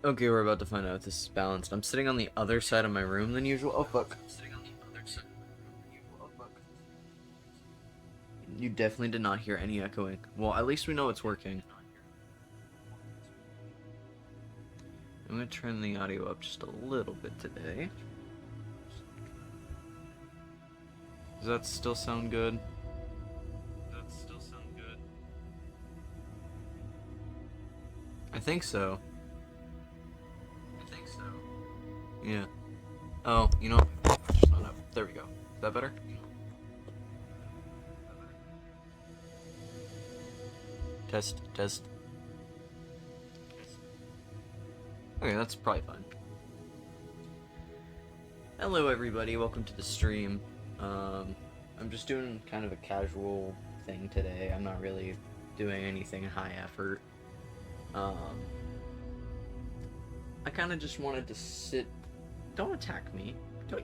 Okay, we're about to find out if this is balanced. I'm sitting on the other side of my room than usual. Oh fuck. I'm sitting on the other side of my room than usual. Oh fuck. You definitely did not hear any echoing. Well, at least we know it's working. I'm gonna turn the audio up just a little bit today. Does that still sound good? I think so. Yeah. Oh, you know, just not up. There we go. Is that better? Test, test. Okay, that's probably fine. Hello, everybody. Welcome to the stream. I'm just doing kind of a casual thing today. I'm not really doing anything high effort. I kind of just wanted to sit. Don't attack me.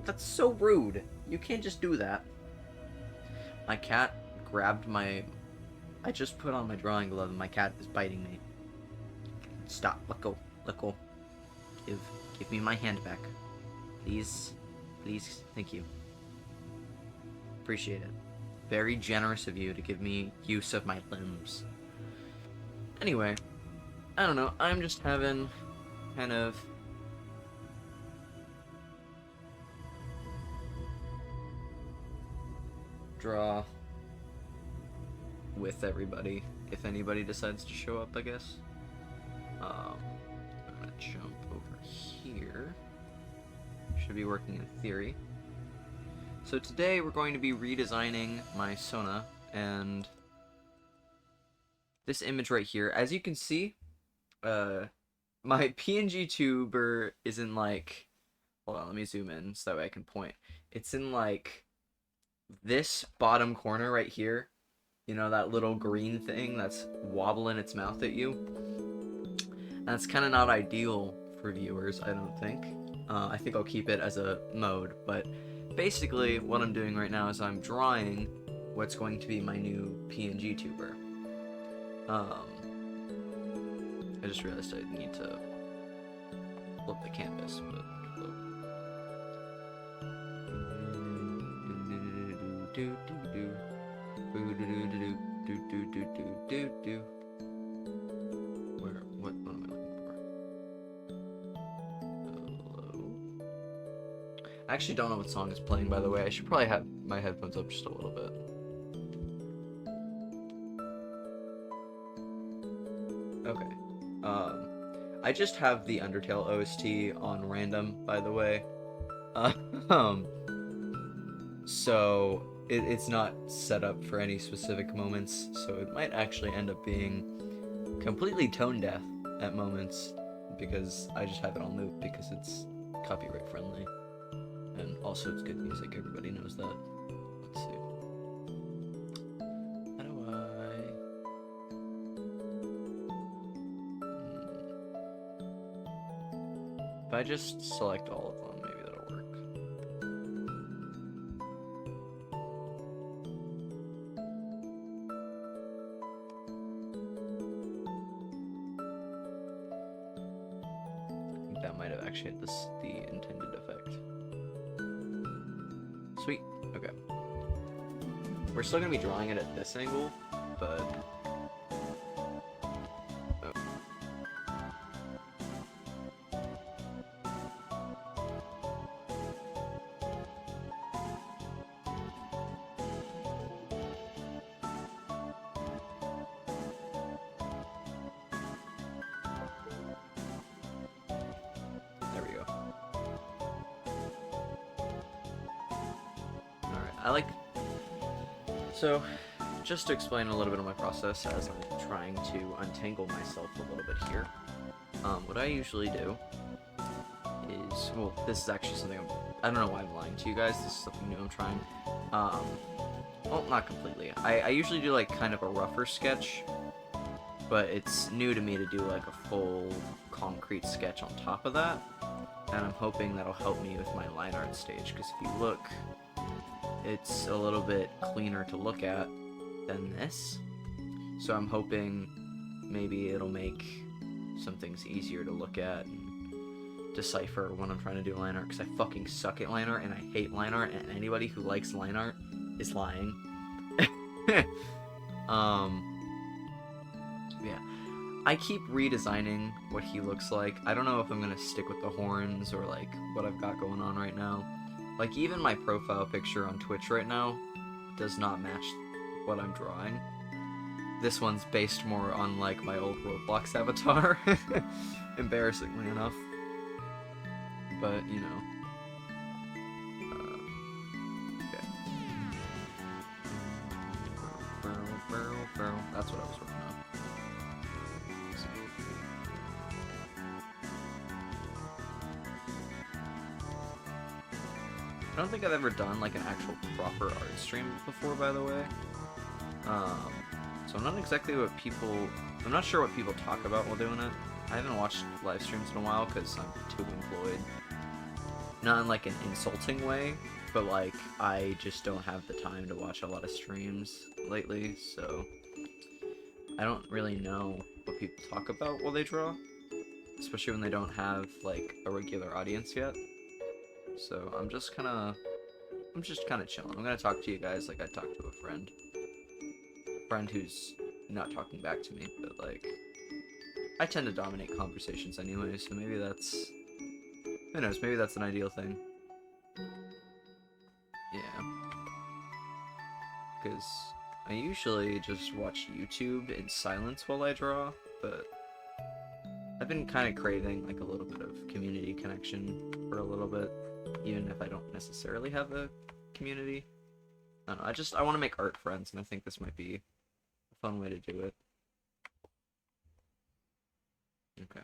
That's so rude. You can't just do that. My cat grabbed my. I just put on my drawing glove and my cat is biting me. Stop. Let go. Let go. Give me my hand back. Please. Please. Thank you. Appreciate it. Very generous of you to give me use of my limbs. Anyway, I don't know. I'm just having kind of draw with everybody if anybody decides to show up, I guess. I'm gonna jump over here. Should be working in theory. So today we're going to be redesigning my Sona, and this image right here, as you can see, my pngtuber is in like, hold on, let me zoom in so that way I can point. It's in like this bottom corner right here. You know, that little green thing that's wobbling its mouth at you? And that's kind of not ideal for viewers, I don't think. I think I'll keep it as a mode, but basically what I'm doing right now is I'm drawing what's going to be my new pngtuber. I just realized I need to flip the canvas, but what am I looking for? Hello? I actually don't know what song is playing, by the way. I should probably have my headphones up just a little bit. Okay. I just have the Undertale OST on random, by the way. So it's not set up for any specific moments, so it might actually end up being completely tone deaf at moments, because I just have it on loop because it's copyright friendly. And also it's good music, everybody knows that. Let's see. How do If I just select all of them, maybe that'll work. I think that might have actually had the intended effect. Sweet. Okay. We're still gonna be drawing it at this angle, but there we go. Alright, so, just to explain a little bit of my process as I'm trying to untangle myself a little bit here, what I usually do is, well, this is actually something I don't know why I'm lying to you guys, this is something new I'm trying. Well, not completely. I usually do like kind of a rougher sketch, but it's new to me to do like a full concrete sketch on top of that, and I'm hoping that'll help me with my line art stage, because if you look, it's a little bit cleaner to look at than this, so I'm hoping maybe it'll make some things easier to look at and decipher when I'm trying to do line art, because I fucking suck at line art, and I hate line art, and anybody who likes line art is lying. Yeah. I keep redesigning what he looks like. I don't know if I'm gonna stick with the horns or like what I've got going on right now. Like even my profile picture on Twitch right now does not match what I'm drawing. This one's based more on like my old Roblox avatar, embarrassingly enough. But you know, okay. That's what I was working on. I don't think I've ever done like an actual proper art stream before, by the way. So I'm not exactly what people... I'm not sure what people talk about while doing it. I haven't watched live streams in a while because I'm too employed. Not in like an insulting way, but like I just don't have the time to watch a lot of streams lately, so I don't really know what people talk about while they draw, especially when they don't have like a regular audience yet. So I'm just kind of chilling. I'm gonna talk to you guys like I talk to a friend who's not talking back to me, but like I tend to dominate conversations anyway, so maybe that's, who knows, maybe that's an ideal thing. Yeah, because I usually just watch YouTube in silence while I draw, but I've been kind of craving like a little bit of community connection for a little bit, even if I don't necessarily have a community. I don't know, I want to make art friends, and I think this might be a fun way to do it. Okay.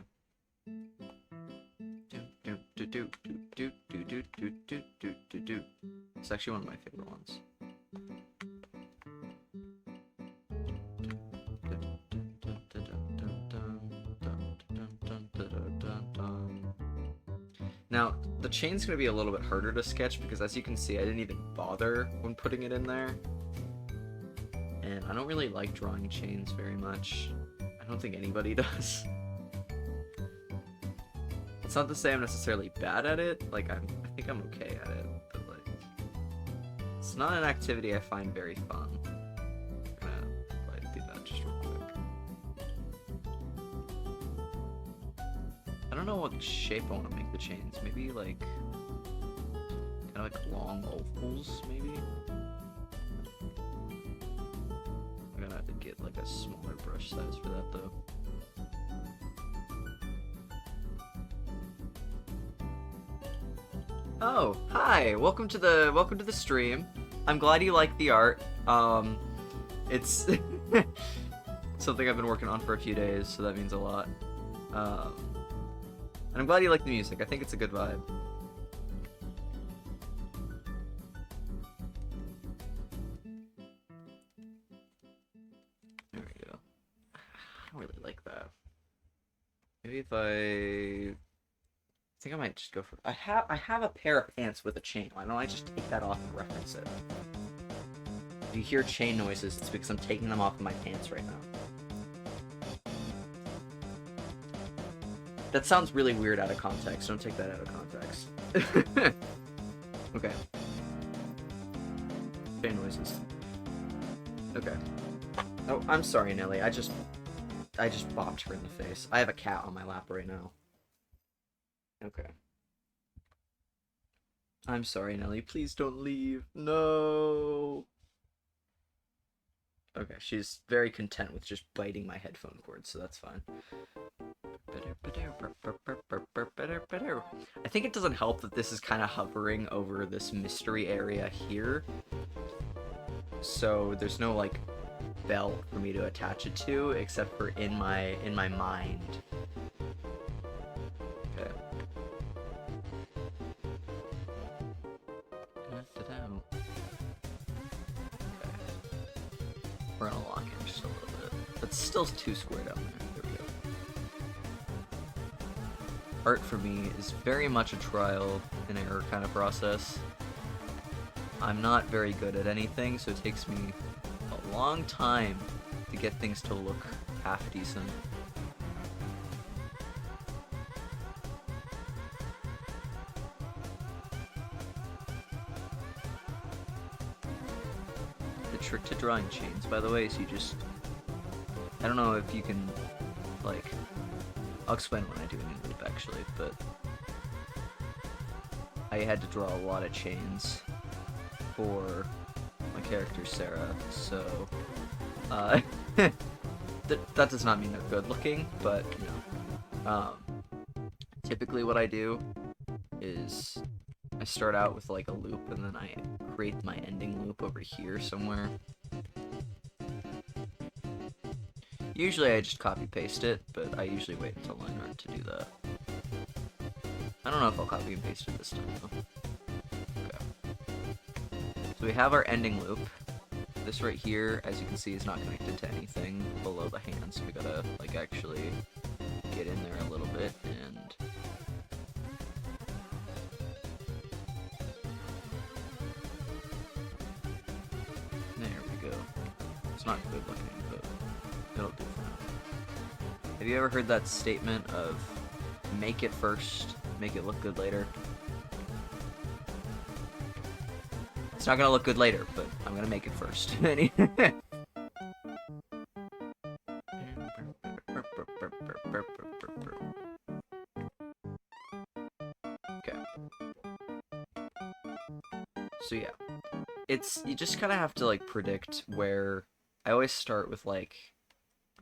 It's actually one of my favorite ones. Now, the chain's going to be a little bit harder to sketch because, as you can see, I didn't even bother when putting it in there. And I don't really like drawing chains very much. I don't think anybody does. It's not to say I'm necessarily bad at it. Like, I think I'm okay at it. But, like, it's not an activity I find very fun. I'm gonna do that just real quick. I don't know what shape I want to make the chains. Maybe like kind of like long ovals, maybe. I'm gonna have to get like a smaller brush size for that though. Oh, hi! Welcome to the stream. I'm glad you like the art. It's something I've been working on for a few days, so that means a lot. And I'm glad you like the music. I think it's a good vibe. There we go. I don't really like that. Maybe if I think I might just go for... I have a pair of pants with a chain. Why don't I just take that off and reference it? If you hear chain noises, it's because I'm taking them off of my pants right now. That sounds really weird out of context. Don't take that out of context. Okay. Chain noises. Okay. Oh, I'm sorry, Nelly. I just bopped her in the face. I have a cat on my lap right now. Okay. I'm sorry, Nelly. Please don't leave. No. Okay, she's very content with just biting my headphone cord, so that's fine. I think it doesn't help that this is kind of hovering over this mystery area here. So there's no, like, belt for me to attach it to, except for in my mind. Okay. We're gonna lock in just a little bit. That's still too squared out there. There we go. Art for me is very much a trial and error kind of process. I'm not very good at anything, so it takes me a long time to get things to look half decent. trick to drawing chains, by the way, is you just... I don't know if you can, like... I'll explain when I do a new loop, actually, but... I had to draw a lot of chains for my character, Sarah, so... that does not mean they're good looking, but, you know. Typically what I do is I start out with like a loop and then I create my ending loop over here somewhere. Usually I just copy paste it, but I usually wait until line art to do that. I don't know if I'll copy and paste it this time though. Okay. So we have our ending loop. This right here, as you can see, is not connected to anything below the hand, so we gotta like actually get in there a little bit and there we go. It's not good looking, but it'll do for now. Have you ever heard that statement of make it first, make it look good later? It's not gonna look good later, but I'm gonna make it first. Okay. So yeah, you just kind of have to like predict where. I always start with like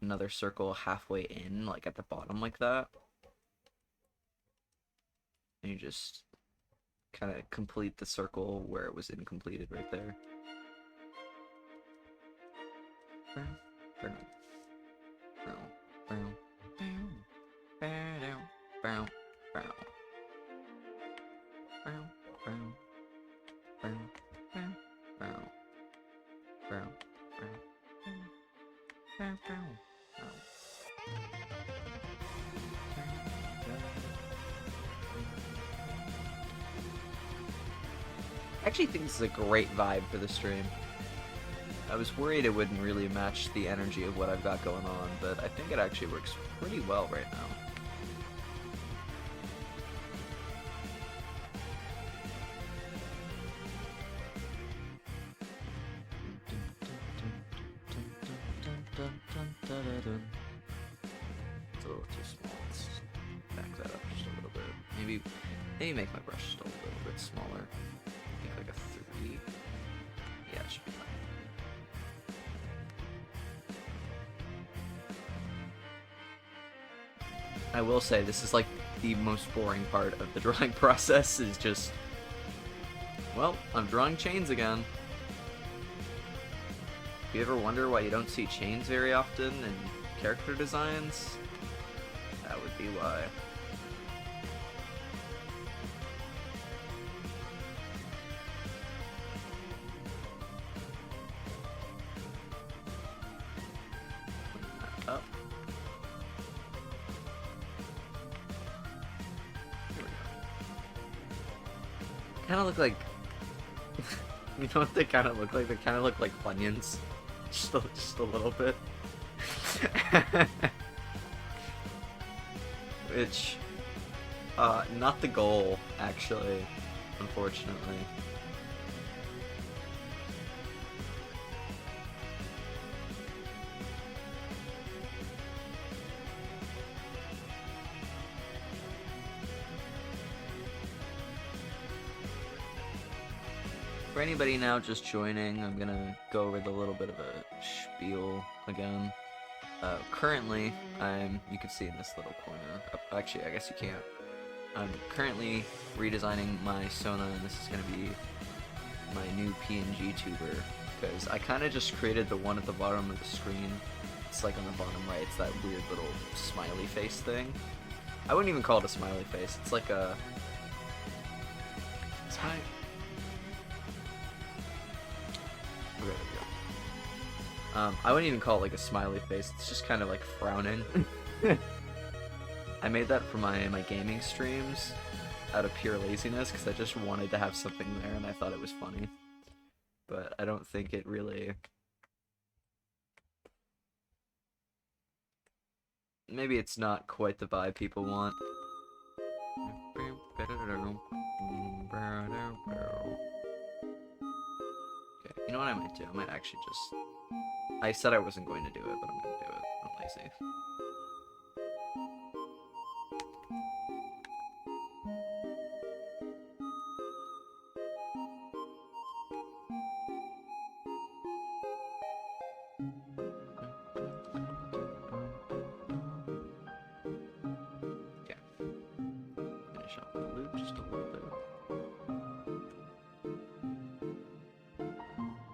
another circle halfway in, like at the bottom like that. And you just kind of complete the circle where it was incompleted right there. I actually think this is a great vibe for the stream. I was worried it wouldn't really match the energy of what I've got going on, but I think it actually works pretty well right now. It's a little too small. Let's back that up just a little bit. Maybe make my brush just a little bit smaller. Like a 3. Yeah, it should be fine. I will say, this is like the most boring part of the drawing process, is just, well, I'm drawing chains again. Do you ever wonder why you don't see chains very often in character designs? That would be why. Up. Here we go. Kind of look like... you know what they kind of look like? They kind of look like Funyuns. Just a little bit. Which... not the goal, actually. Unfortunately. For anybody now just joining, I'm gonna go over the little bit of a spiel again. Currently, you can see in this little corner, actually I guess you can't. I'm currently redesigning my Sona, and this is gonna be my new pngtuber, because I kinda just created the one at the bottom of the screen. It's like on the bottom right, it's that weird little smiley face thing. I wouldn't even call it a smiley face, it's like a... It's high. Okay, there we go. I wouldn't even call it like a smiley face, it's just kind of like frowning. I made that for my gaming streams out of pure laziness, because I just wanted to have something there and I thought it was funny. But I don't think it really... Maybe it's not quite the vibe people want. Okay, You know what I might do? I might actually just... I said I wasn't going to do it, but I'm going to do it. I'm lazy. Okay. Finish up the loop just a little bit.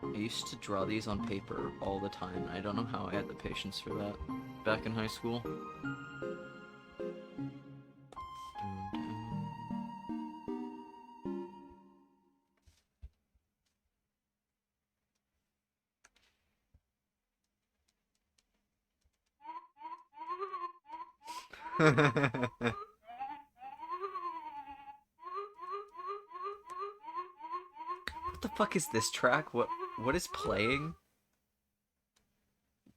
I used to draw these on paper all the time, and I don't know how I had the patience for that back in high school. What the fuck is this track? What is playing?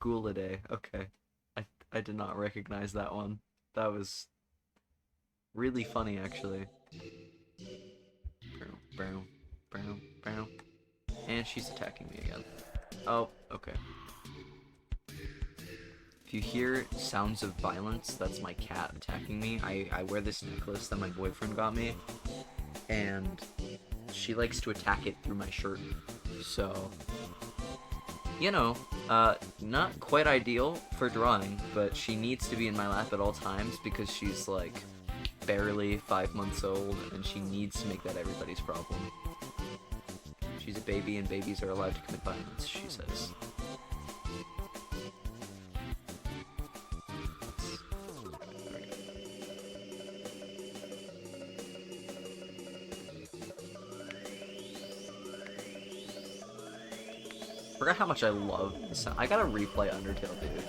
Ghouladay. Okay. I did not recognize that one. That was really funny, actually. Brown, brown, brown. And she's attacking me again. Oh, okay. If you hear sounds of violence, that's my cat attacking me. I wear this necklace that my boyfriend got me, and she likes to attack it through my shirt. So, you know, not quite ideal for drawing, but she needs to be in my lap at all times because she's, like, barely 5 months old, and she needs to make that everybody's problem. She's a baby, and babies are allowed to commit violence, she says. Forgot how much I love the sound. I gotta replay Undertale, dude.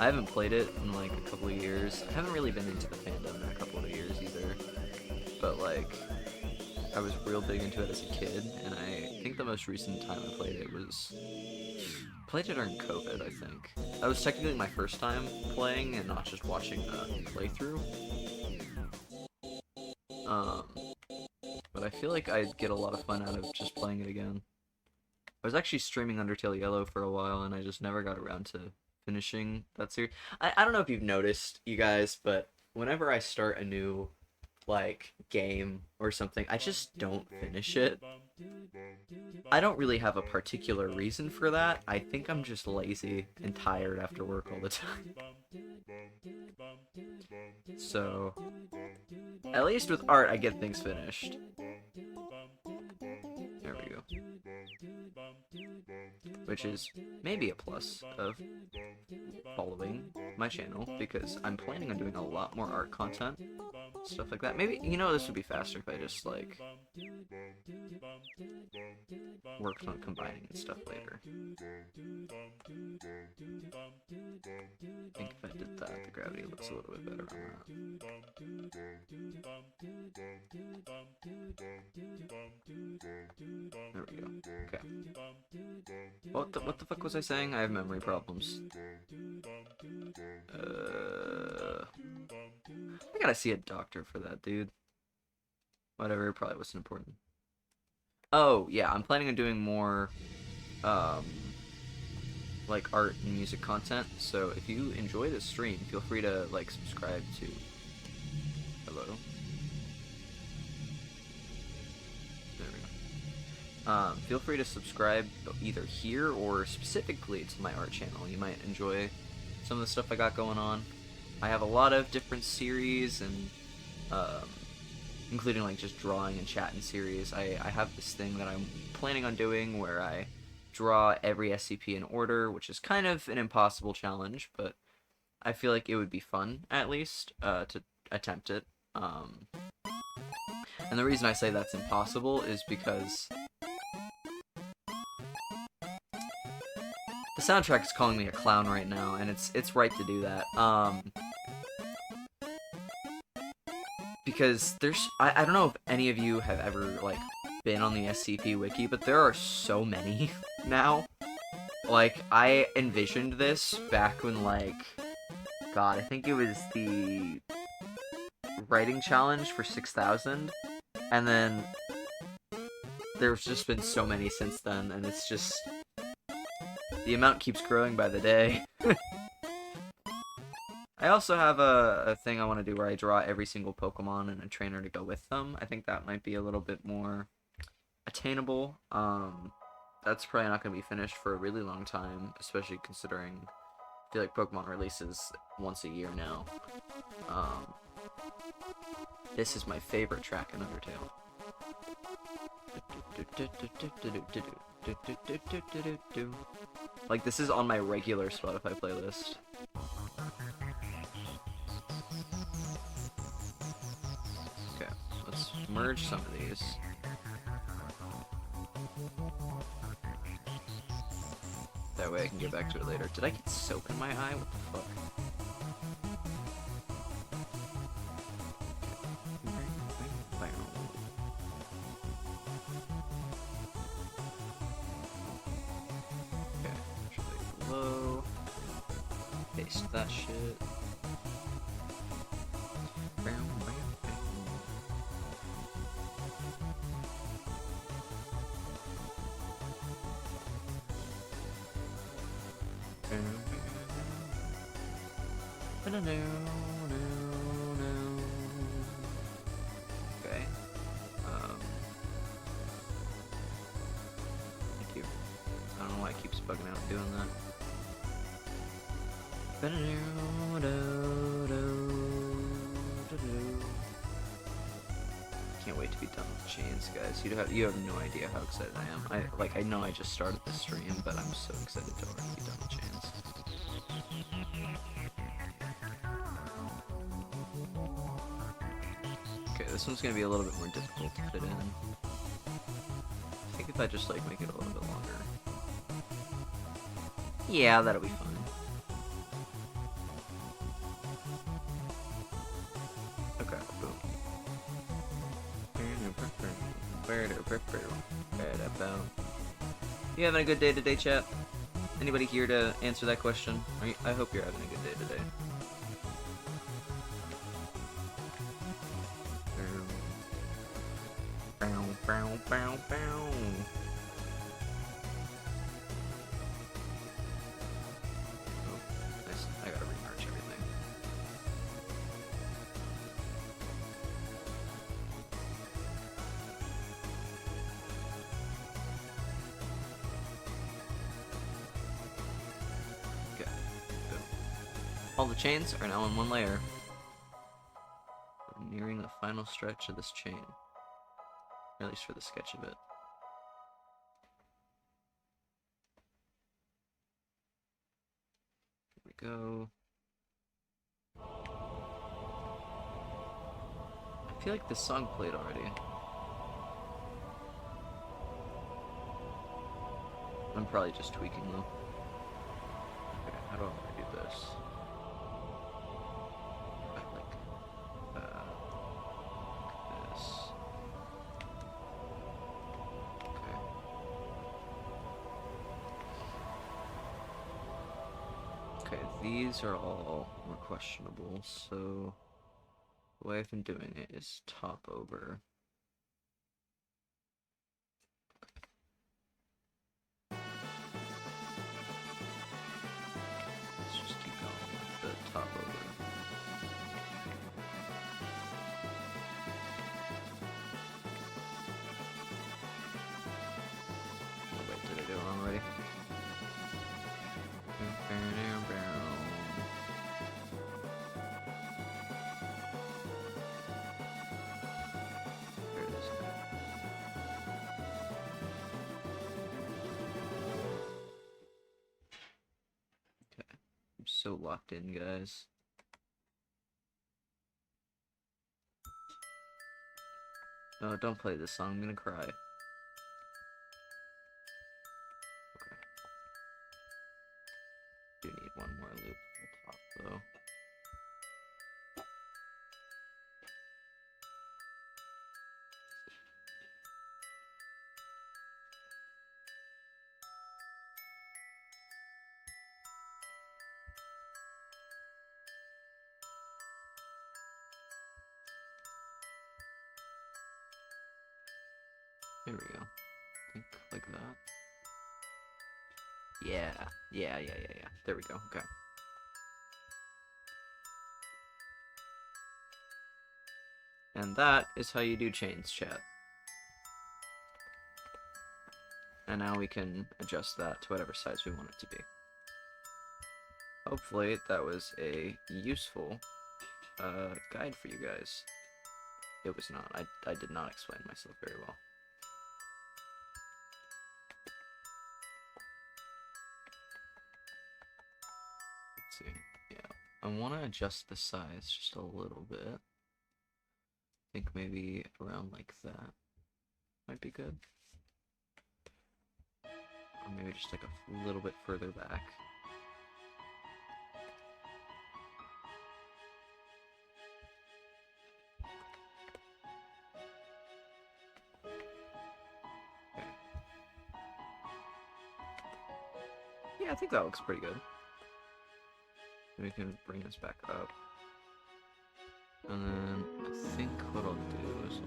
I haven't played it in like a couple of years. I haven't really been into the fandom in a couple of years either. But like, I was real big into it as a kid, and I think the most recent time I played it was... played it during COVID, I think. That was technically my first time playing and not just watching a playthrough. But I feel like I'd get a lot of fun out of just playing it again. I was actually streaming Undertale Yellow for a while, and I just never got around to finishing that series. I don't know if you've noticed, you guys, but whenever I start a new, like, game or something, I just don't finish it. I don't really have a particular reason for that. I think I'm just lazy and tired after work all the time. So, at least with art, I get things finished. There we go. Which is maybe a plus of following my channel, because I'm planning on doing a lot more art content, stuff like that. Maybe, you know, this would be faster if I just, like, worked on combining and stuff later. I think if I did that, the gravity looks a little bit better on that. There we go. Okay. What the fuck was I saying? I have memory problems. I gotta see a doctor for that, dude. Whatever, it probably wasn't important. Oh, yeah, I'm planning on doing more, like, art and music content, so if you enjoy this stream, feel free to, like, subscribe to... Hello? There we go. Feel free to subscribe either here or specifically to my art channel. You might enjoy some of the stuff I got going on. I have a lot of different series, and, including, like, just drawing and chatting series. I have this thing that I'm planning on doing where I draw every SCP in order, which is kind of an impossible challenge, but I feel like it would be fun, at least, to attempt it. And the reason I say that's impossible is because the soundtrack is calling me a clown right now, and it's right to do that. Because there's... I don't know if any of you have ever, like, been on the SCP wiki, but there are so many now. Like, I envisioned this back when, like... God, I think it was the writing challenge for 6,000, and then there's just been so many since then, and it's just... the amount keeps growing by the day. I also have a thing I want to do where I draw every single Pokemon and a trainer to go with them. I think that might be a little bit more attainable. That's probably not going to be finished for a really long time, especially considering I feel like Pokemon releases once a year now. This is my favorite track in Undertale. Like, this is on my regular Spotify playlist. Okay, let's merge some of these. That way I can get back to it later. Did I get soap in my eye? What the fuck? Okay, actually below. Paste that shit. Okay. Thank you. I don't know why it keeps bugging out doing that. Can't wait to be done with chains, guys. You have no idea how excited I am. I know I just started this stream, but I'm so excited to already be done with chains. Okay, this one's gonna be a little bit more difficult to fit in. I think if I just like make it a little bit longer. Yeah, that'll be fine. Okay, boom. You having a good day today, chat? Anybody here to answer that question? I hope you're having a good day today. Oh, nice. I gotta remerge everything. Okay. Boom. All the chains are now in one layer. We're nearing the final stretch of this chain. Or at least for the sketch of it. Here we go. I feel like this song played already. I'm probably just tweaking though. Okay, how do I want to do this? Okay, these are all more questionable, so the way I've been doing it is top over. Let's just keep going with the top over. Oh wait, did I do it wrong already? There it is. Okay, I'm so locked in, guys. No, don't play this song, I'm gonna cry. Okay. Do need one more loop at the top, though. There we go. think like that. Yeah. Yeah. There we go. Okay. And that is how you do chains, chat. And now we can adjust that to whatever size we want it to be. Hopefully that was a useful guide for you guys. It was not. I did not explain myself very well. Let's see. Yeah. I want to adjust the size just a little bit. I think maybe around like that might be good. Or maybe just like a little bit further back. Okay. Yeah, I think that looks pretty good. We can bring this back up. And then I think what I'll do is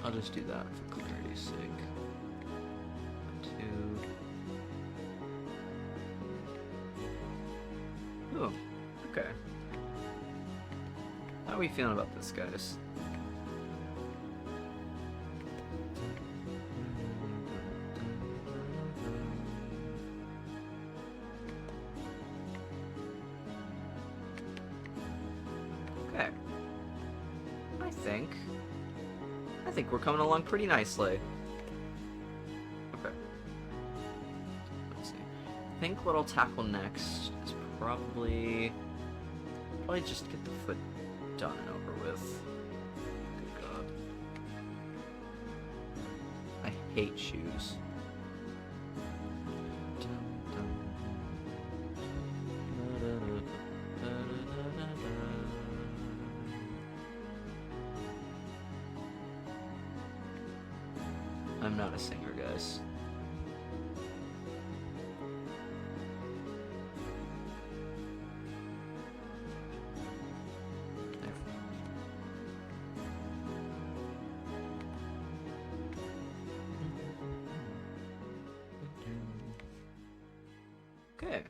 I'll just do that for clarity's sake. 2. Oh, okay. How are we feeling about this, guys? Okay. I think we're coming along pretty nicely. Okay. Let's see. I think what I'll tackle next is probably just get the foot done and over with. Good God. I hate shoes. I'm not a singer, guys. Okay.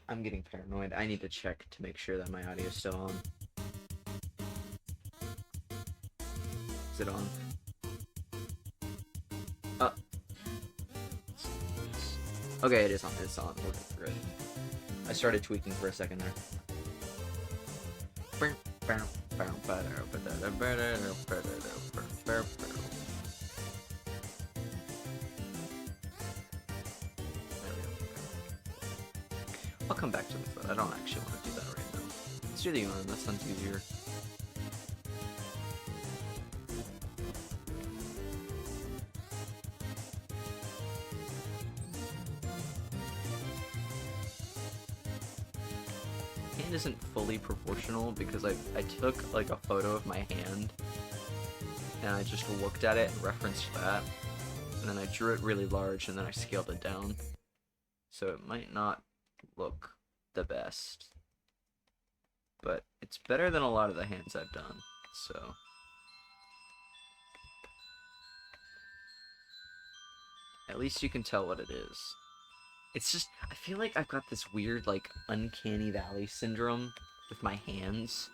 I'm getting paranoid. I need to check to make sure that my audio is still on. Is it on? Okay, it is on. It's on. We're good. I started tweaking for a second there. I'll come back to the foot. I don't actually want to do that right now. Let's do the arm. That sounds easier. Hand isn't fully proportional because I took like a photo of my hand and I just looked at it and referenced that, and then I drew it really large and then I scaled it down. So it might not look the best, but it's better than a lot of the hands I've done, so at least you can tell what it is. It's just, I feel like I've got this weird, like, uncanny valley syndrome with my hands.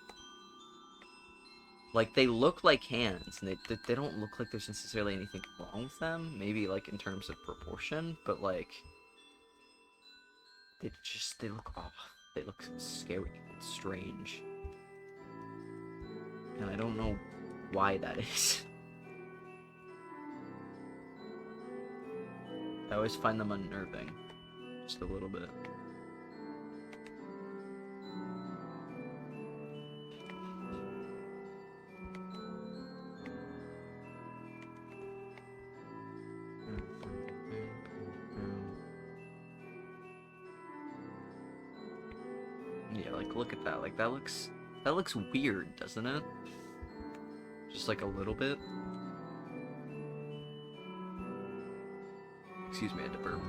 Like, they look like hands, and they don't look like there's necessarily anything wrong with them, maybe, like, in terms of proportion, but, like, they look off. They look scary and strange. And I don't know why that is. I always find them unnerving. Just a little bit. Yeah, like look at that. Like that looks weird, doesn't it? Just like a little bit. Excuse me, I had to burp.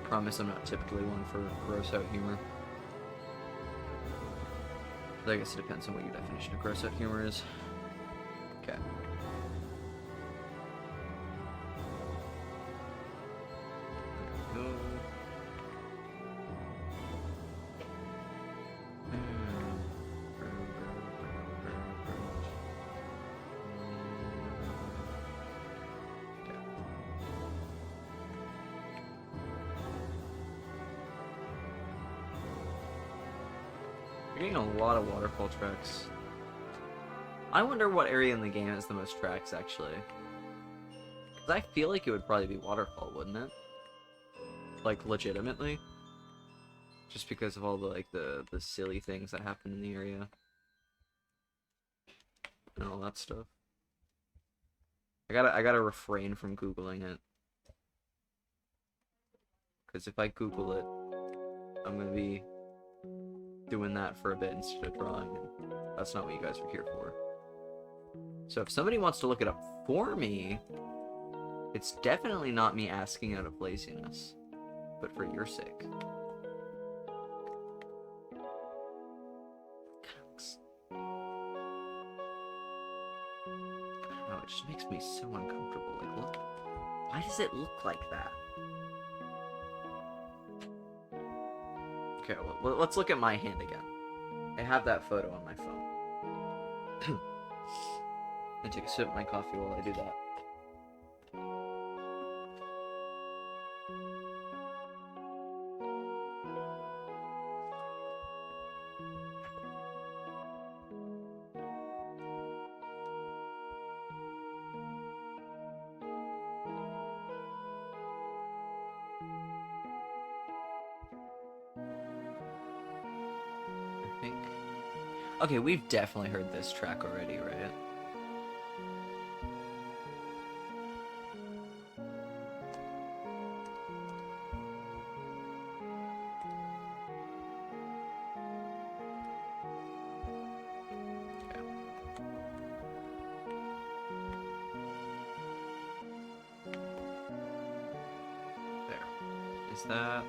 Promise I'm not typically one for gross out humor. But I guess it depends on what your definition of gross out humor is. Okay. You're getting a lot of waterfall tracks. I wonder what area in the game has the most tracks, actually. Because I feel like it would probably be waterfall, wouldn't it? Like, legitimately. Just because of all the, like, the silly things that happen in the area. And all that stuff. I gotta refrain from Googling it. Because if I Google it, I'm gonna be doing that for a bit instead of drawing, and that's not what you guys are here for. So if somebody wants to look it up for me, it's definitely not me asking out of laziness, but for your sake. Oh, it just makes me so uncomfortable. Like, look. Why does it look like that? Okay, well, let's look at my hand again. I have that photo on my phone. I take a sip of my coffee while I do that. Okay, we've definitely heard this track already, right? Okay. There. Is that...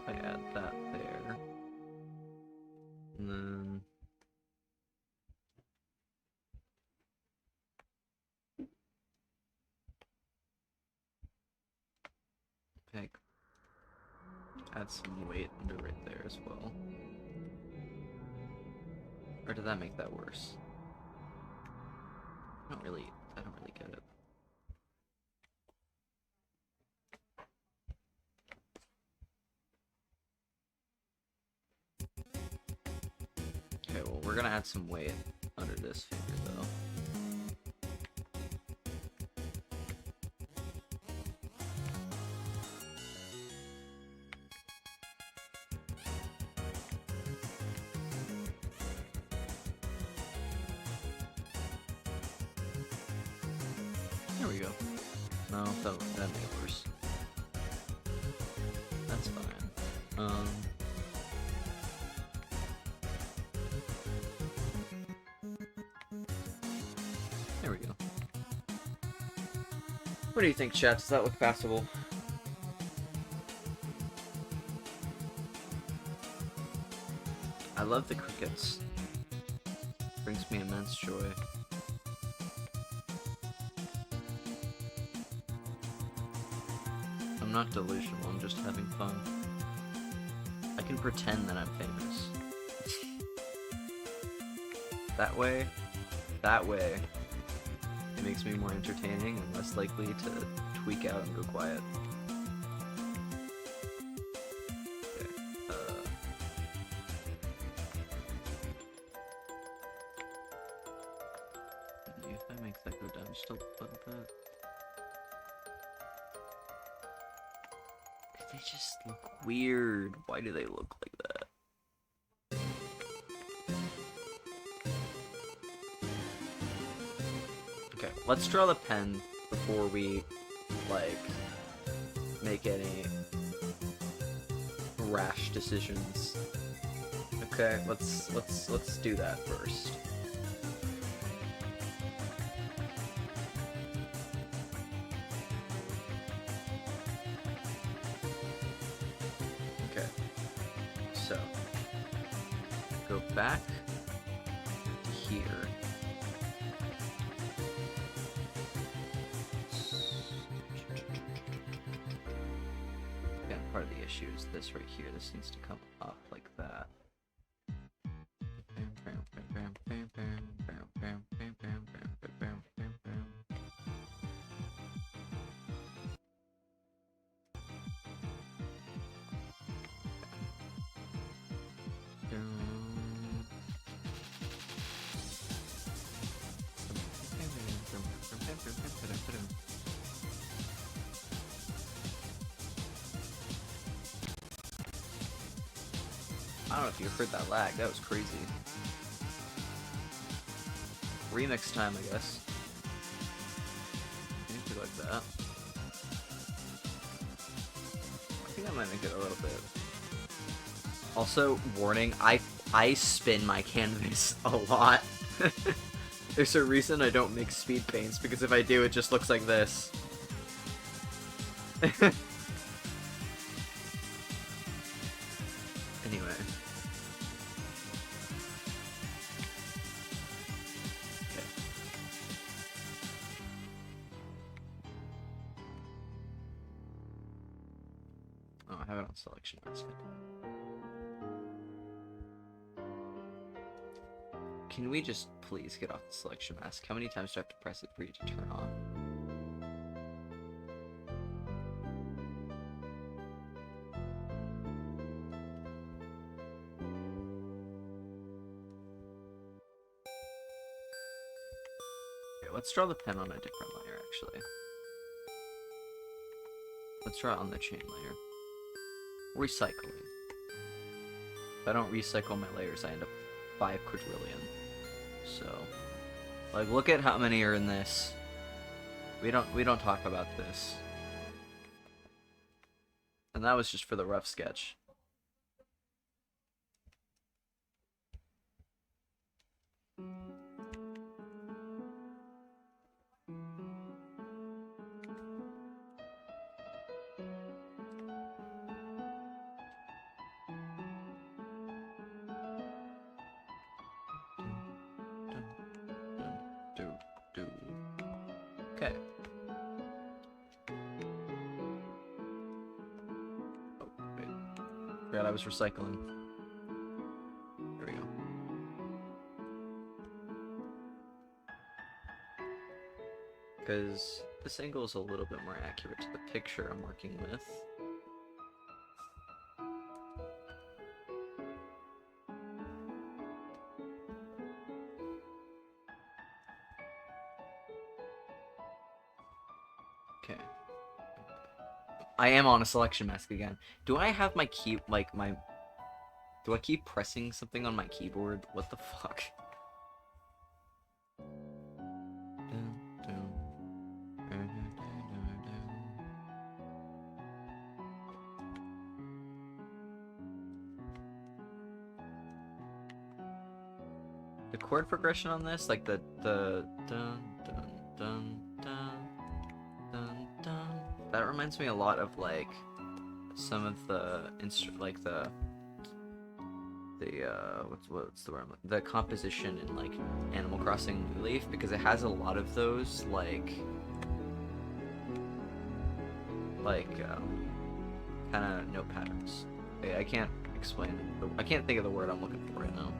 I add that there, and then like add some weight under right there as well. Or did that make that worse? I don't really get it. Okay, well, we're gonna add some weight under this figure, though. There we go. No, that made it worse. That's fine. There we go. What do you think, chat? Does that look passable? I love the crickets. Brings me immense joy. I'm not delusional, I'm just having fun. I can pretend that I'm famous. That way, it makes me more entertaining and less likely to tweak out and go quiet. Okay, if I make that go down just a little bit. They just look weird. Why do they look like that? Okay, let's draw the pen before we, like, make any rash decisions. Okay, let's do that first. Okay. So go back to here. Again, part of the issue is this right here. This needs to come up like that. I don't know if you heard that lag. That was crazy. Remix time, I guess. Anything like that. I think I might make it a little bit. Also, warning, I spin my canvas a lot. There's a reason I don't make speed paints, because if I do, it just looks like this. Anyway. Okay. Oh, I have it on selection mask. Can we just please get off the selection mask? How many times do I have to press it for you to turn on? Okay, let's draw the pen on a different layer, actually. Let's draw it on the chain layer. Recycling. If I don't recycle my layers, I end up 5 quadrillion. So, like, look at how many are in this. We don't talk about this. And that was just for the rough sketch. Okay. Oh, wait. Forgot I was recycling. There we go. Because this angle is a little bit more accurate to the picture I'm working with. Okay. I am on a selection mask again. Do I have my key, like, my... Do I keep pressing something on my keyboard? What the fuck? The chord progression on this, like the dun dun dun dun dun dun, that reminds me a lot of like some of the like the what's the word? The composition in like Animal Crossing New Leaf, because it has a lot of those like kind of note patterns. I can't explain. I can't think of the word I'm looking for right now.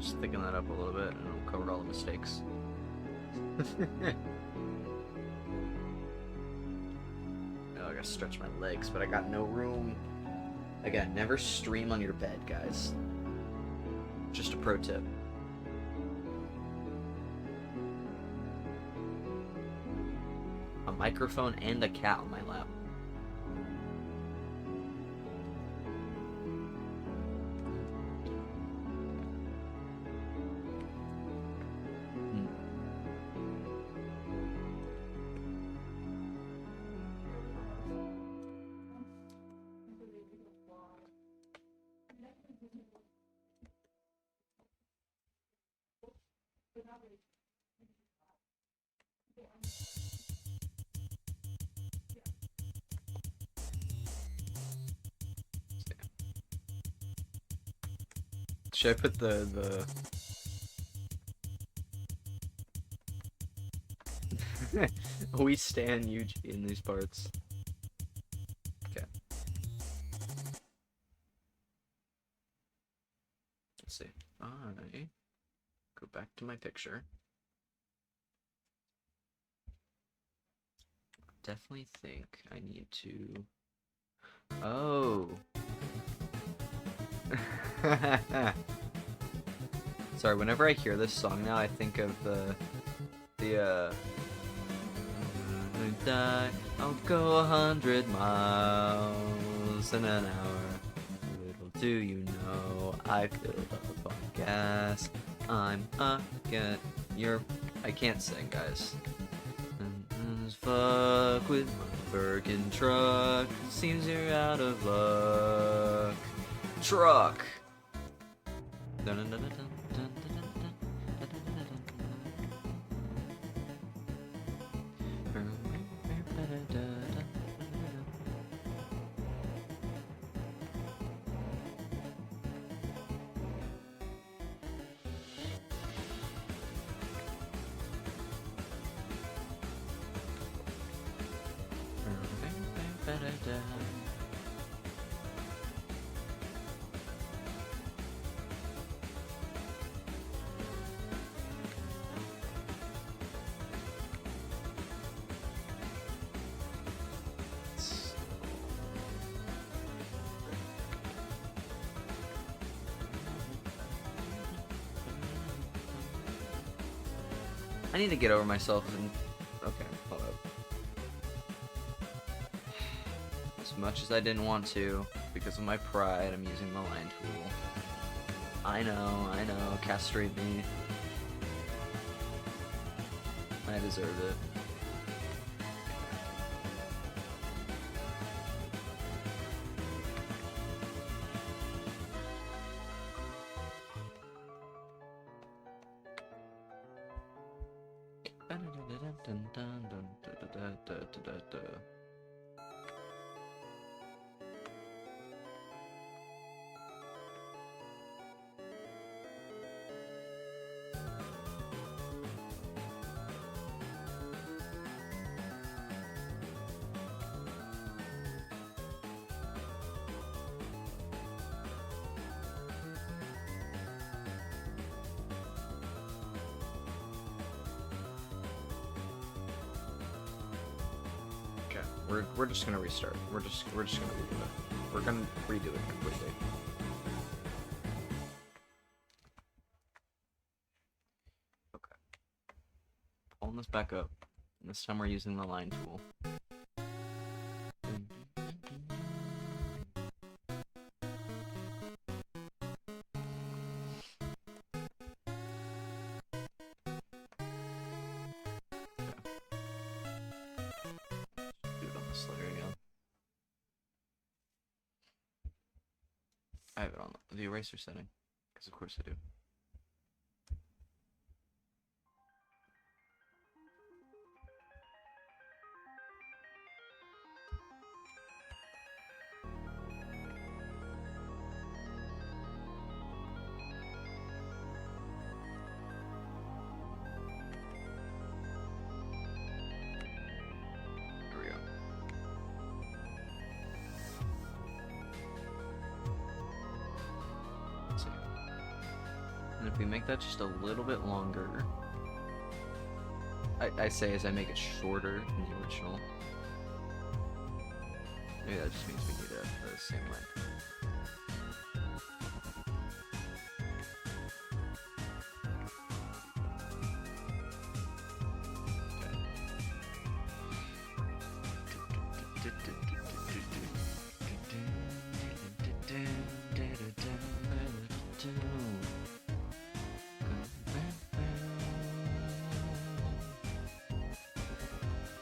Just thicken that up a little bit and it'll cover all the mistakes. Oh, I gotta stretch my legs, but I got no room. Again, never stream on your bed, guys. Just a pro tip. A microphone and a cat on my lap. Should I put the we stan Yuji in these parts. Okay. Let's see. I go back to my picture. Definitely think I need to. Oh. Sorry, whenever I hear this song now, I think of the I'll go 100 miles in an hour. Little do you know, I filled up on gas. I'm a I can't sing, guys. Fuck with my Birkin truck. Seems you're out of luck. Truck. I need to get over myself and... Okay, hold up. As much as I didn't want to, because of my pride, I'm using the line tool. I know, castrate me. I deserve it. We're just gonna restart. We're just gonna redo it. We're gonna redo it completely. Okay. Pulling this back up. This time we're using the line tool. I have it on the eraser setting, because of course I do. Here we go. Let's see. And if we make that just a little bit longer, I say as I make it shorter than the original. Maybe that just means we need the same length.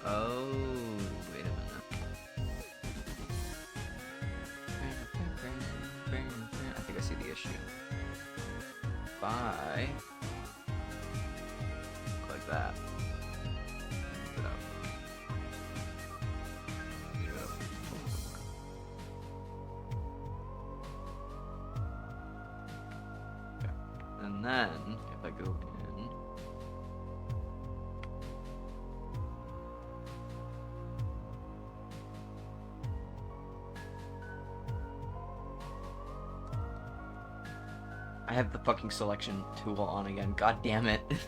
Oh, wait a minute. I think I see the issue. If I like that. Move it up. Move it up a little bit more. Okay. And then if I go in, I have the fucking selection tool on again. God damn it. This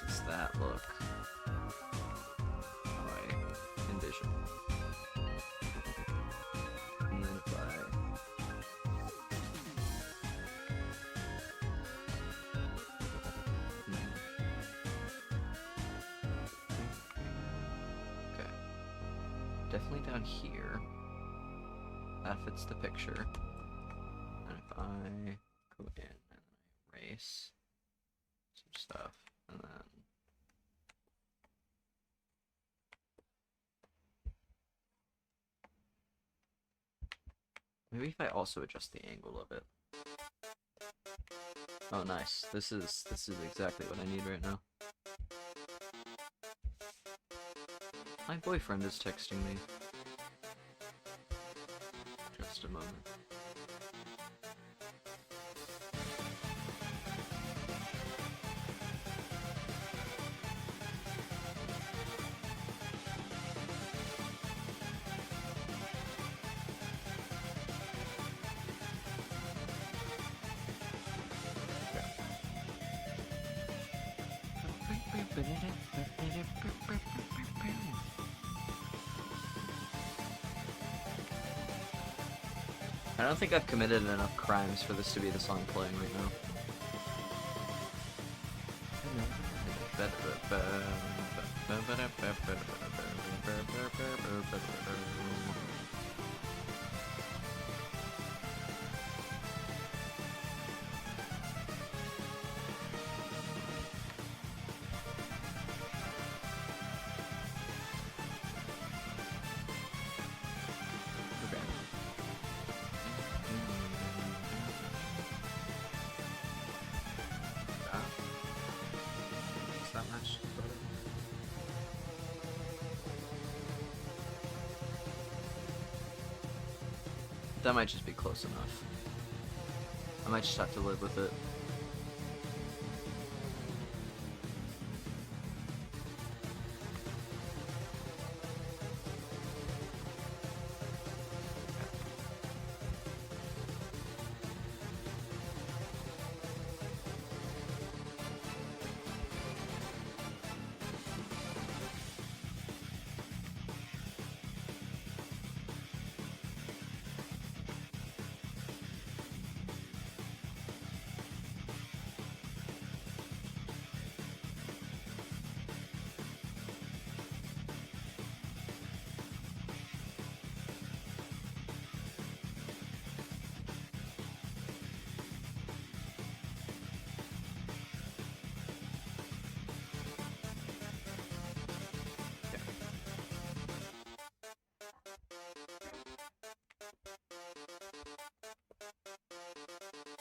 is that look. How I envision. And then if I... Definitely down here. That fits the picture. And if I go in and erase some stuff, and then maybe if I also adjust the angle of it. Oh, nice. This is exactly what I need right now. My boyfriend is texting me. Just a moment. I don't think I've committed enough crimes for this to be the song playing right now. That might just be close enough. I might just have to live with it.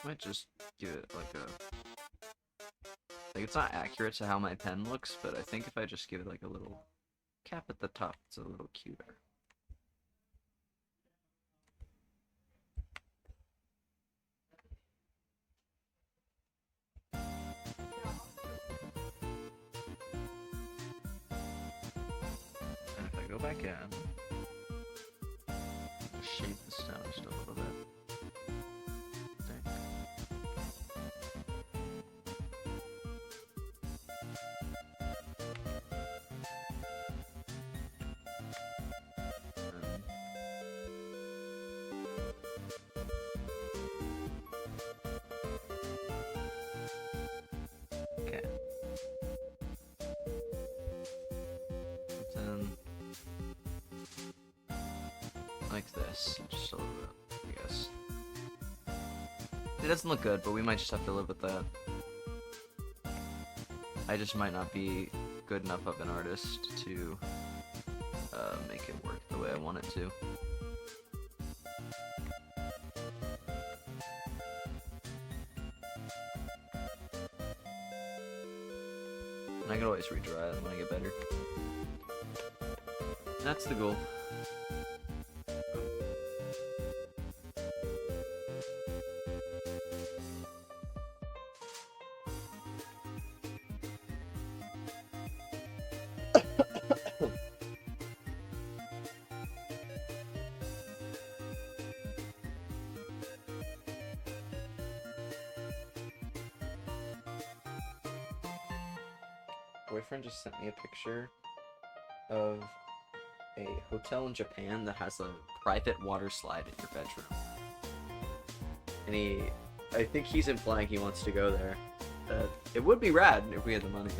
Might just give it like it's not accurate to how my pen looks, but I think if I just give it like a little cap at the top, it's a little cuter. go back in. Shade this down just a little bit. Okay. Then like this, just a little bit, I guess. It doesn't look good, but we might just have to live with that. I just might not be good enough of an artist to make it work the way I want it to. And I can always redraw it when I get better. That's the goal. Boyfriend just sent me a picture of a hotel in Japan that has a private water slide in your bedroom. And I think he's implying he wants to go there. It would be rad if we had the money.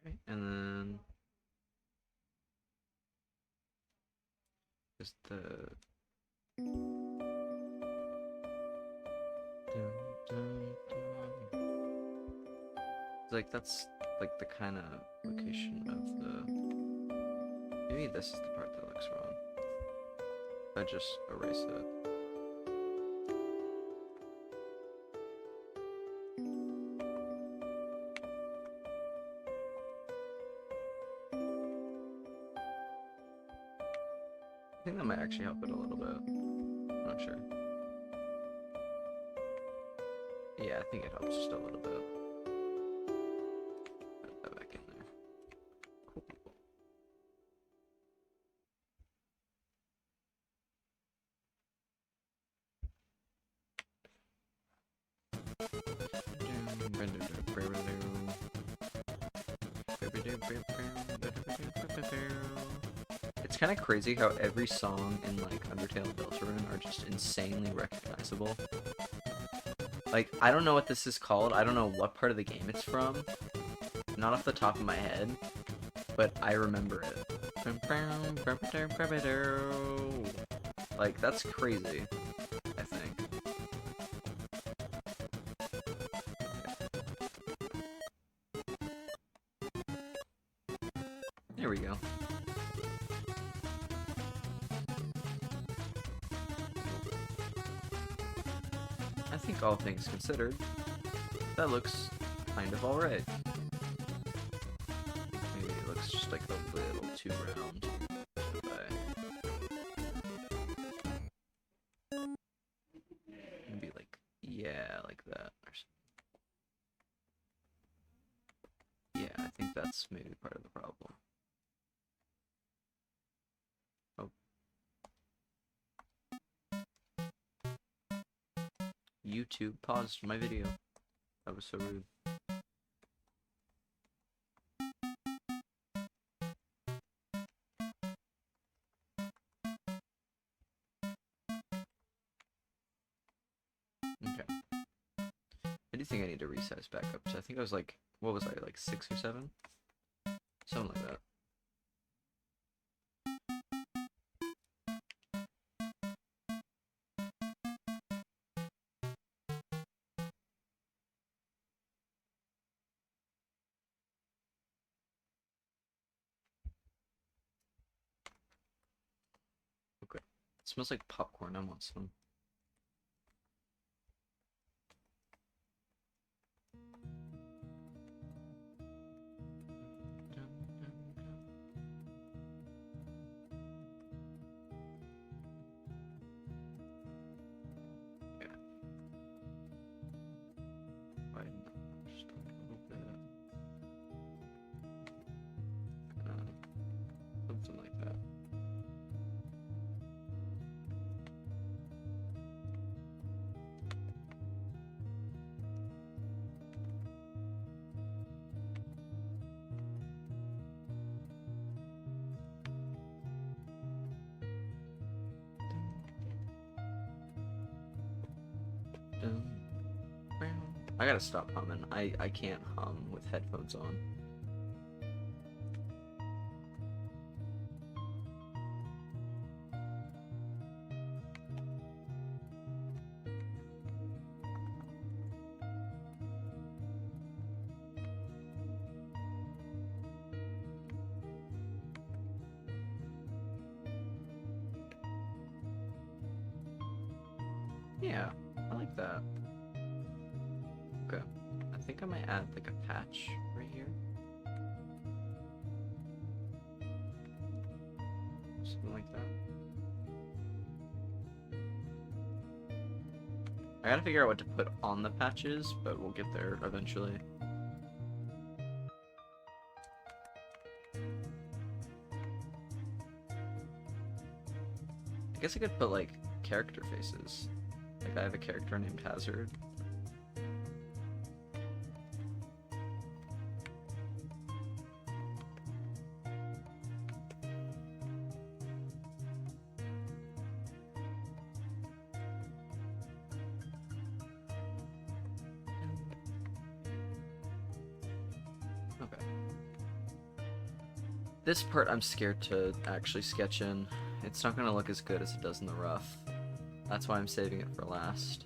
Okay, and then just the like that's like the kind of location of the. Maybe this is the part that looks wrong. I just erase it. I think that might actually help it a little bit. I'm not sure. Yeah, I think it helps just a little bit. Put that back in there. Cool. It's kind of crazy how every song in like Undertale and Deltarune are just insanely recognizable. Like, I don't know what this is called. I don't know what part of the game it's from. Not off the top of my head, but I remember it. Like, that's crazy, I think. There we go. I think all things considered, that looks kind of alright. Maybe it looks just like a little too round. Maybe like, yeah, like that. Yeah, I think that's maybe part of the problem. Oh. YouTube paused my video. That was so rude. Okay. I do think I need to resize back up. So I think I was like, what was I, like 6 or 7? Something like that. Okay. It smells like popcorn. I want some. Something like that. I gotta stop humming. I can't hum with headphones on. Yeah, I like that. Okay. I think I might add like a patch right here. Something like that. I gotta figure out what to put on the patches, but we'll get there eventually. I guess I could put like character faces. Like I have a character named Hazard. Okay. This part I'm scared to actually sketch in. It's not gonna look as good as it does in the rough. That's why I'm saving it for last.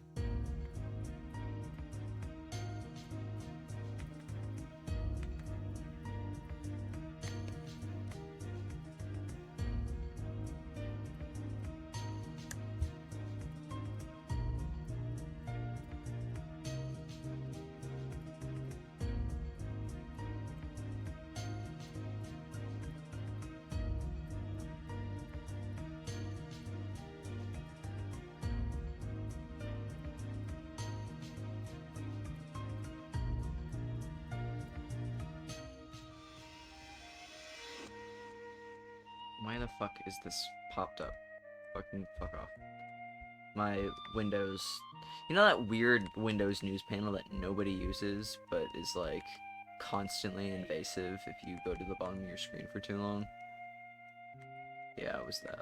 Why the fuck is this popped up? Fucking fuck off. My Windows... You know that weird Windows news panel that nobody uses, but is like constantly invasive if you go to the bottom of your screen for too long? Yeah, it was that.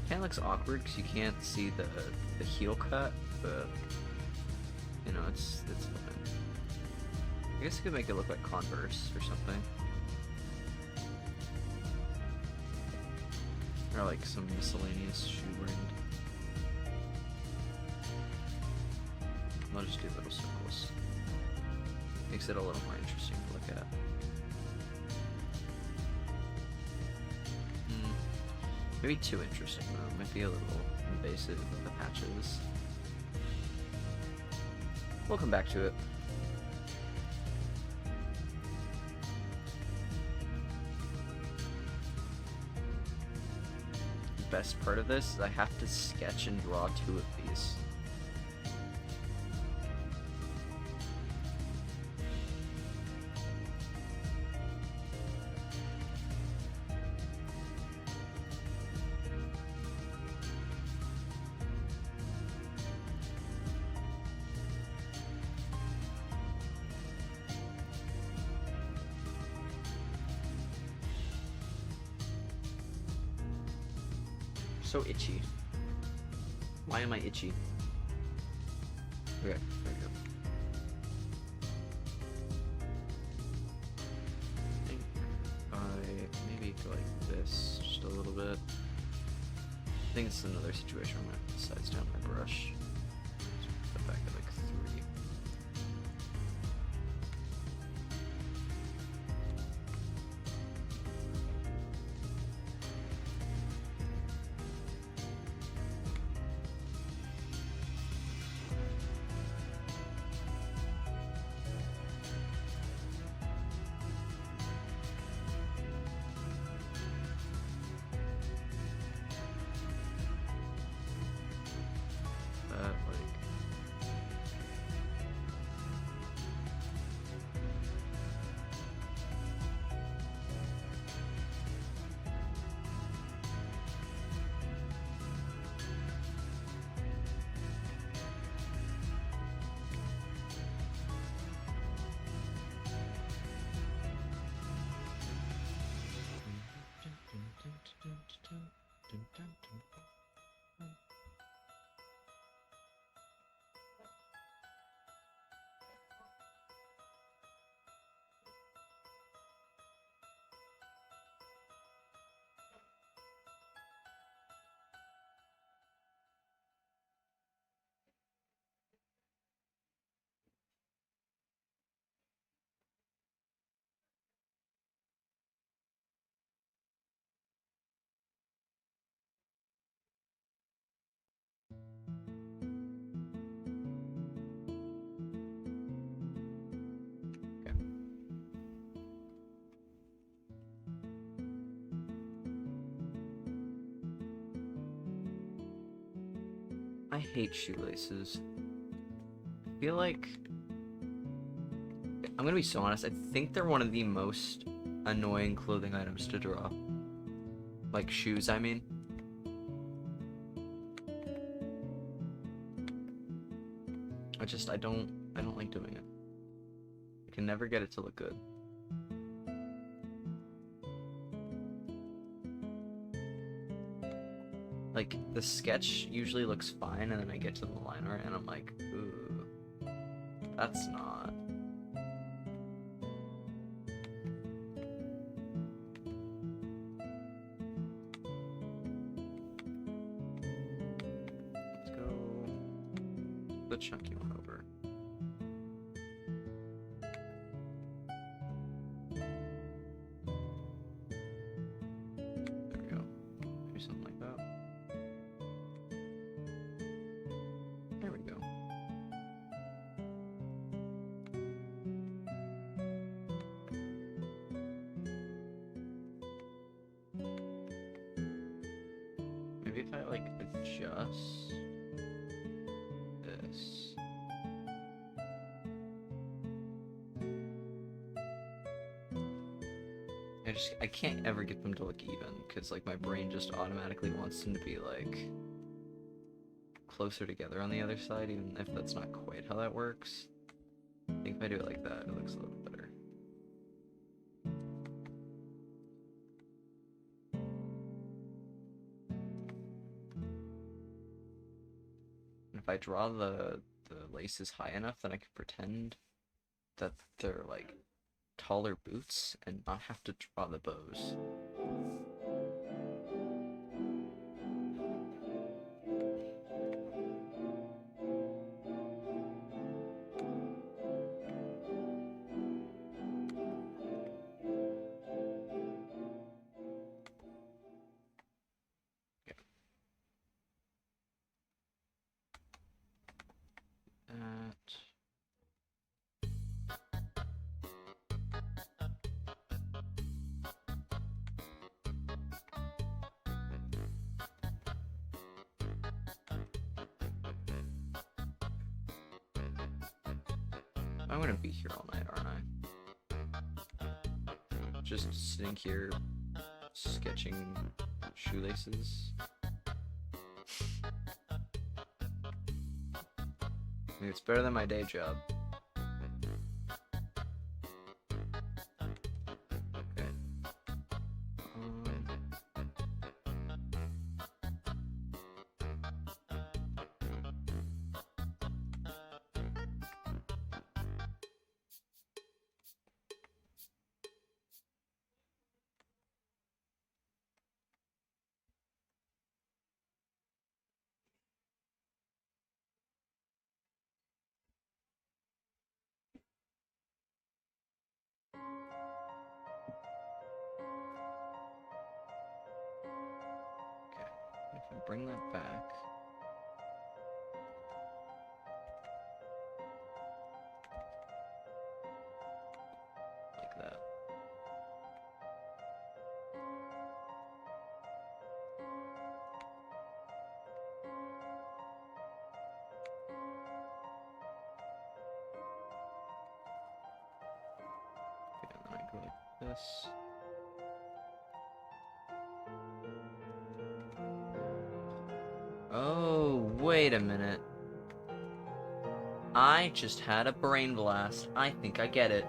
Kind of looks awkward because you can't see the heel cut, but you know it's fine. I guess you could make it look like Converse or something, or like some miscellaneous shoe brand. I'll just do little circles. Makes it a little more interesting to look at. Maybe too interesting though. Might be a little invasive of the patches. We'll come back to it. The best part of this is I have to sketch and draw 2 of these. So itchy. Why am I itchy? Okay, there we go. I think I maybe go like this just a little bit. I think it's another situation where I'm gonna size down my brush. Just put it back at like 3. I hate shoelaces. I feel like, I'm gonna be so honest, I think they're one of the most annoying clothing items to draw. Like shoes, I mean. I don't like doing it. I can never get it to look good. Like, the sketch usually looks fine, and then I get to the line art, and I'm like, ooh, that's not. Let's go the chunky one over. There we go. Maybe something like that. There we go. Maybe if I like adjust this. I can't ever get them to look even because like my brain just automatically wants them to be like closer together on the other side, even if that's not quite how that works. I think if I do it like that, it looks a little better. And if I draw the laces high enough, then I can pretend that they're like taller boots and not have to draw the bows. I'm gonna be here all night, aren't I? Just sitting here, sketching shoelaces. I mean, it's better than my day job. Okay. If I bring that back, like that. Okay, and then I go like this. Oh, wait a minute. I just had a brain blast. I think I get it.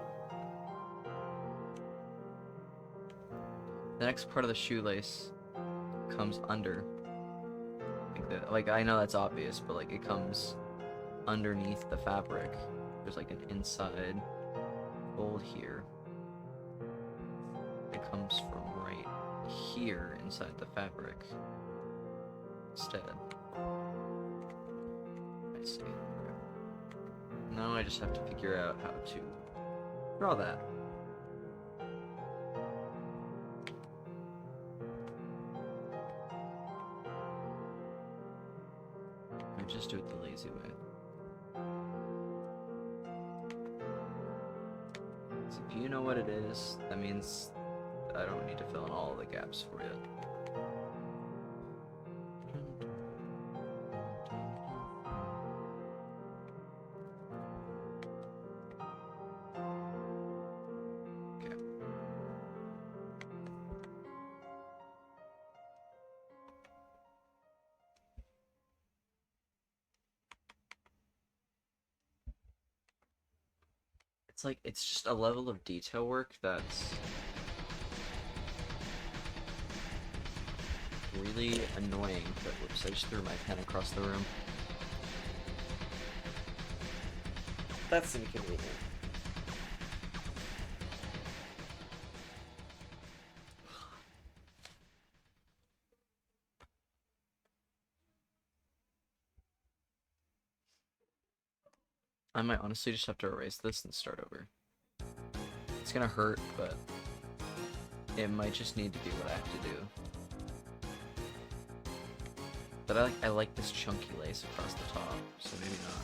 The next part of the shoelace comes under. Like, I know that's obvious, but like it comes underneath the fabric. There's like an inside fold here. It comes from right here inside the fabric instead. I see. Now I just have to figure out how to draw that. I just do it the lazy way. So if you know what it is, that means I don't need to fill in all the gaps for you. It's like, it's just a level of detail work that's really annoying. But whoops, I just threw my pen across the room. That's inconvenient. I might honestly just have to erase this and start over. It's gonna hurt, but it might just need to be what I have to do. But I like this chunky lace across the top, so maybe not.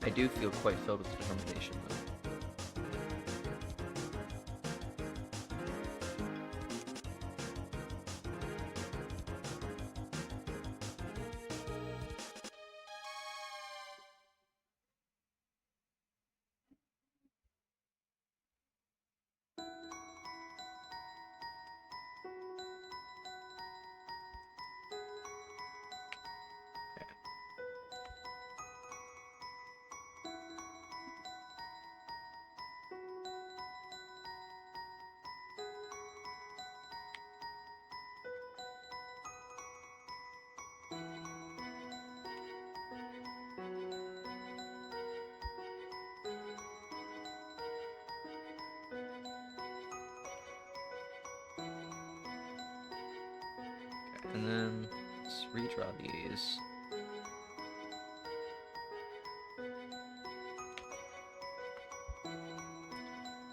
I do feel quite filled with determination, though. And then let's redraw these.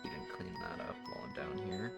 Even clean that up while I'm down here.